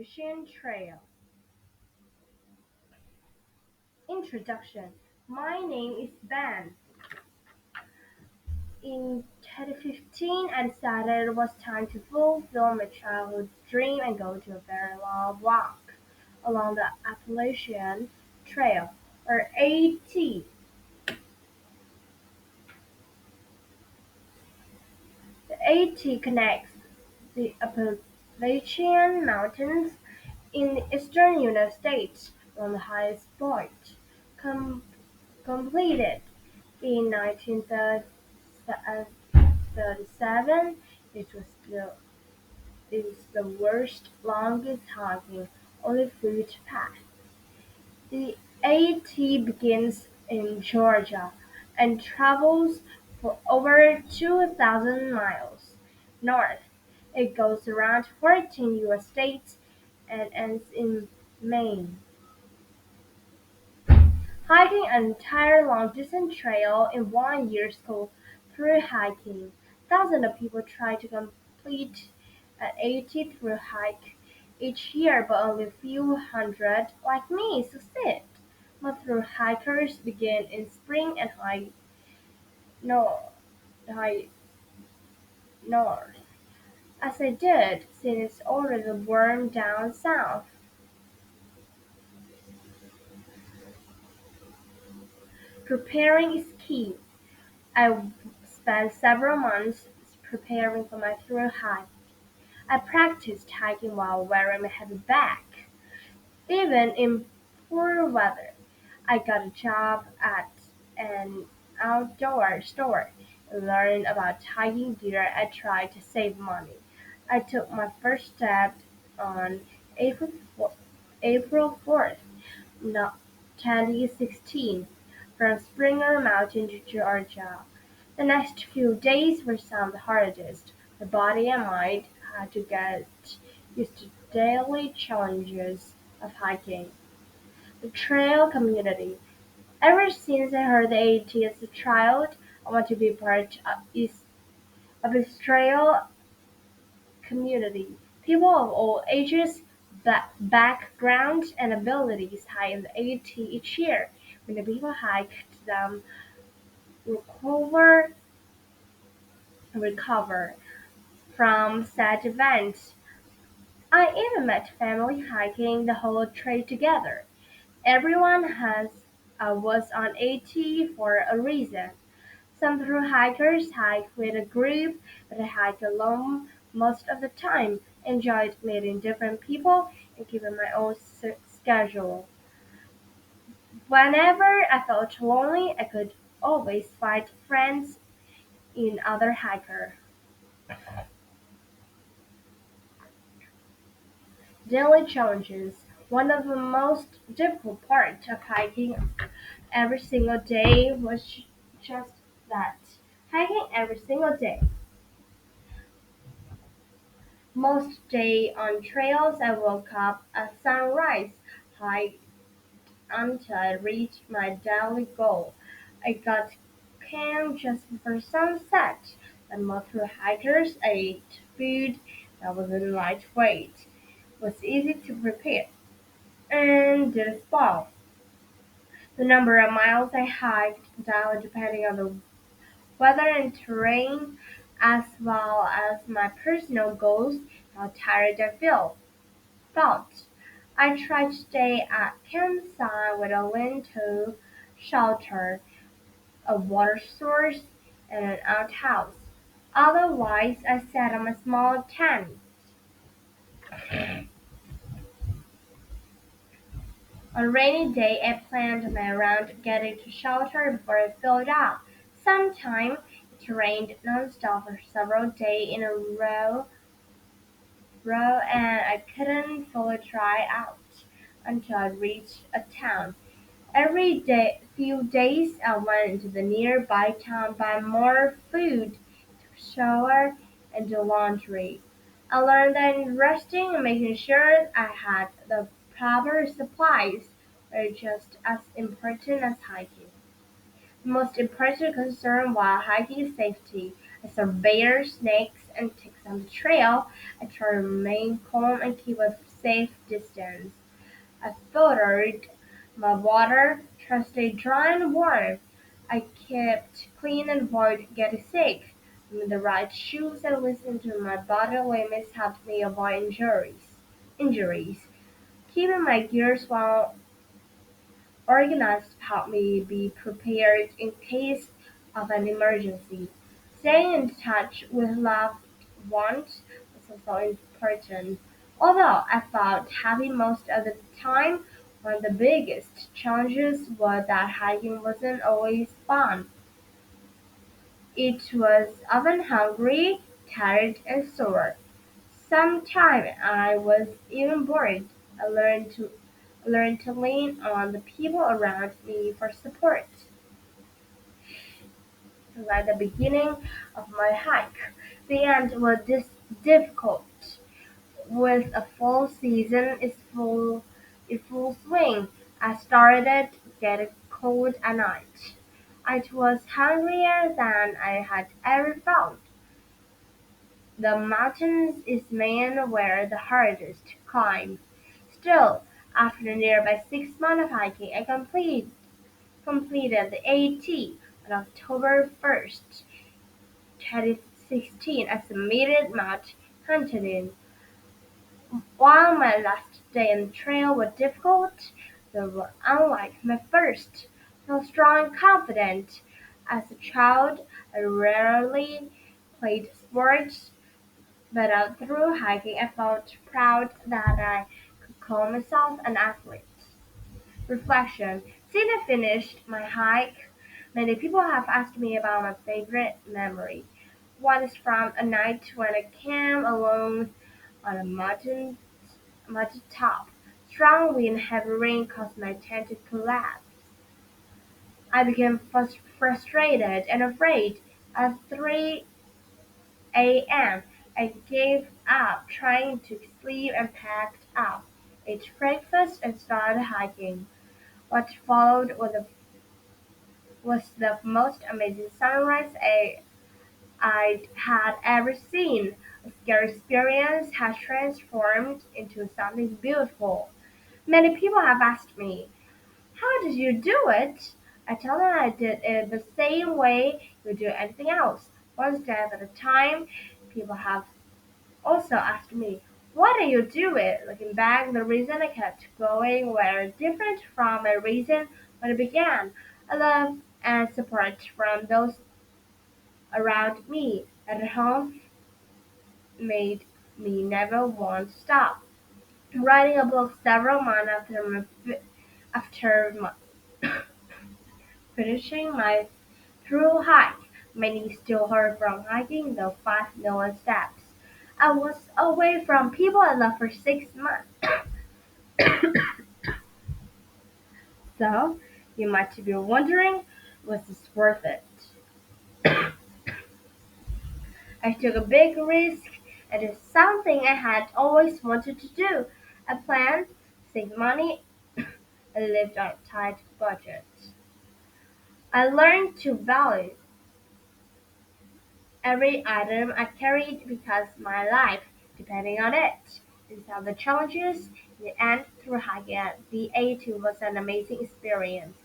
Appalachian Trail. Introduction. My name is Ben. In 2015, I decided it was time to fulfill my childhood dream and go to a very long walk along the Appalachian Trail, or AT. The AT connects the Appalachian Mountains in the eastern United States on the highest point. Com- Completed in 1937, it was the world's longest hiking only footpath. The AT begins in Georgia and travels for over 2,000 miles north. It goes around 14 U.S. states and ends in Maine. Hiking an entire long-distance trail in one year is called through hiking. Thousands of people try to complete an 80 through hike each year, but only a few hundred, like me, succeed. Most through hikers begin in spring and hike north, as I did, since it's already warm down south. Preparing is key. I spent several months preparing for my through hike. I practiced hiking while wearing my heavy bag, even in poor weather. I got a job at an outdoor store and learned about hiking gear. I tried to save money. I took my first step on April 4th, April 4th, 2016, from Springer Mountain to Georgia. The next few days were some of the hardest. My body and mind had to get used to daily challenges of hiking. The trail community. Ever since I heard the AT as a child, I want to be part of this trail community. People of all ages, backgrounds, and abilities hike the AT each year. When the people hike them, recover recover from sad events. I even met family hiking the whole trail together. Everyone was on AT for a reason. Some through hikers hike with a group, but I hike alone most of the time. Enjoyed meeting different people and keeping my own schedule. Whenever I felt lonely, I could always find friends in other hiker. Daily challenges. One of the most difficult parts of hiking every single day was just that. Hiking every single day. Most day on trails I woke up at sunrise, hiked until I reached my daily goal. I got camp just before sunset, and most hikers ate food that wasn't lightweight, was easy to prepare, and didn't spoil. The number of miles I hiked down depending on the weather and terrain, as well as my personal goals, how tired felt. I tried to stay at campsite with a lean-to shelter, a water source, and an outhouse. Otherwise, I sat on a small tent. On a rainy day, I planned my route getting to shelter before it filled up. Sometimes it rained nonstop for several days in a row, and I couldn't fully dry out until I reached a town. Few days, I went into the nearby town, buy more food, to shower, and do laundry. I learned that resting and making sure I had the proper supplies were just as important as hiking. The most important concern while hiking is safety. I saw bears, snakes, and ticks on the trail. I try to remain calm and keep a safe distance. I filtered my water, stayed dry and warm. I kept clean and avoided getting sick. With the right shoes and listening to my body limits helped me avoid injuries. Keeping my gears well organized helped me be prepared in case of an emergency. Staying in touch with loved ones was also important. Although I felt happy most of the time, one of the biggest challenges was that hiking wasn't always fun. It was often hungry, tired, and sore. Sometimes I was even bored. I learned to lean on the people around me for support. Like the beginning of my hike, the end was difficult. With a full season in full swing, I started getting cold at night. I was hungrier than I had ever felt. The mountains is men were the hardest to climb. Still, after nearby 6 months of hiking, I completed the AT on October 1st, 2016. I submitted Mount Huntington. While my last day on the trail was difficult, they were unlike my first. I was strong and confident. As a child, I rarely played sports, but through hiking I felt proud that I could call myself an athlete. Reflection. Since I finished my hike, many people have asked me about my favorite memory. One is from a night when I camped alone on a mountain top. Strong wind and heavy rain caused my tent to collapse. I became frustrated and afraid. At 3 a.m., I gave up trying to sleep and packed up, ate breakfast, and started hiking. What followed was the most amazing sunrise I'd had ever seen. A scary experience has transformed into something beautiful. Many people have asked me, how did you do it? I tell them I did it the same way you do anything else, one step at a time. People have also asked me, why do you do it? Looking back, the reason I kept going were different from my reason when I began. I love and support from those around me at home made me never want to stop. Writing a book several months after finishing my through hike, many still hurt from hiking the 5 million steps. I was away from people I loved for 6 months. So, you might be wondering, was this worth it? I took a big risk and did something I had always wanted to do. I planned, saved money, and lived on a tight budget. I learned to value every item I carried because my life depended on it. Despite the challenges, in the end, through hiking the A2 was an amazing experience.